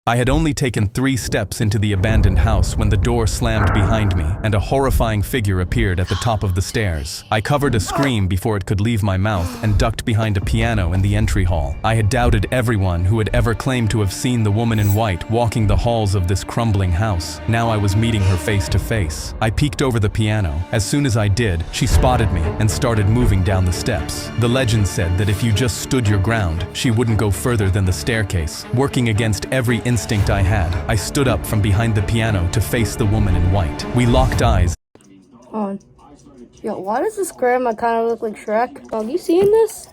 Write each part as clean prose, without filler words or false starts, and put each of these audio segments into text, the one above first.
I had only taken 3 steps into the abandoned house when the door slammed behind me and a horrifying figure appeared at the top of the stairs. I covered a scream before it could leave my mouth and ducked behind a piano in the entry hall. I had doubted everyone who had ever claimed to have seen the woman in white walking the halls of this crumbling house. Now I was meeting her face to face. I peeked over the piano. As soon as I did, she spotted me and started moving down the steps. The legend said that if you just stood your ground, she wouldn't go further than the staircase. Working against every instinct I had, I stood up from behind the piano to face the woman in white. We locked eyes. Yo, why does this grandma kind of look like Shreck? Have you seen this?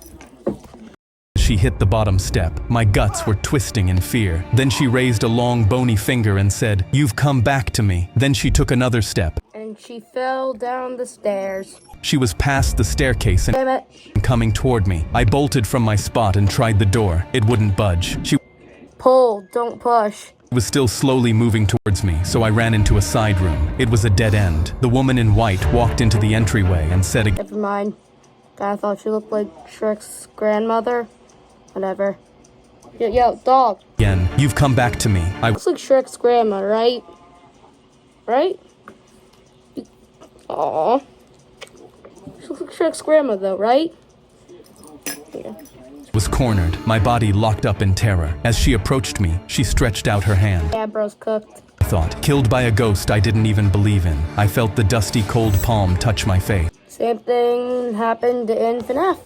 She hit the bottom step. My guts were twisting in fear. Then she raised a long bony finger and said, "You've come back to me." Then she took another step. And she fell down the stairs. She was past the staircase and coming toward me. I bolted from my spot and tried the door. It wouldn't budge. She Pull, don't push. was still slowly moving towards me, so I ran into a side room. It was a dead end. The woman in white walked into the entryway and said again, Never mind. I thought she looked like Shrek's grandmother. Whatever. Yo, dog. "You've come back to me." I Looks like Shrek's grandma, right? Right? Aww. She looks like Shrek's grandma, though, right? Yeah. was cornered, my body locked up in terror. As she approached me, she stretched out her hand. Yeah, bro's cooked. I thought, killed by a ghost I didn't even believe in. I felt the dusty cold palm touch my face. Same thing happened in FNAF.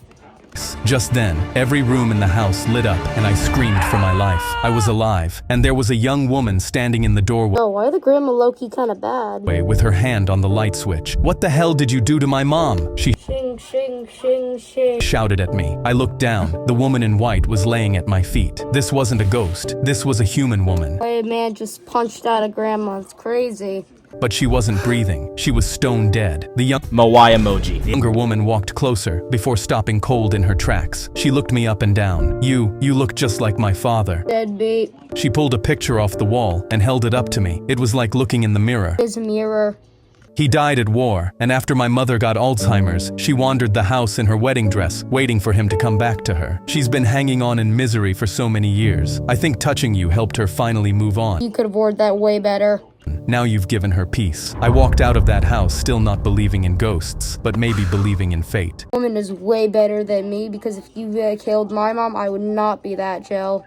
Just then, every room in the house lit up and I screamed for my life. I was alive, and there was a young woman standing in the doorway. Oh, why are the grandma low-key kind of bad? With her hand on the light switch. "What the hell did you do to my mom?" She Shing, shing, shing, shing. shouted at me. I looked down. The woman in white was laying at my feet. This wasn't a ghost. This was a human woman. Why a man just punched out a grandma? It's crazy. But she wasn't breathing. She was stone dead. The Moai emoji. younger woman walked closer before stopping cold in her tracks. She looked me up and down. You look just like my father." Deadbeat. She pulled a picture off the wall and held it up to me. It was like looking in the mirror. His mirror. He died at war, and after my mother got Alzheimer's, she wandered the house in her wedding dress, waiting for him to come back to her. She's been hanging on in misery for so many years. I think touching you helped her finally move on. You could have worded that way better. Now you've given her peace. I walked out of that house still not believing in ghosts, but maybe believing in fate. Woman is way better than me because if you killed my mom, I would not be that chill.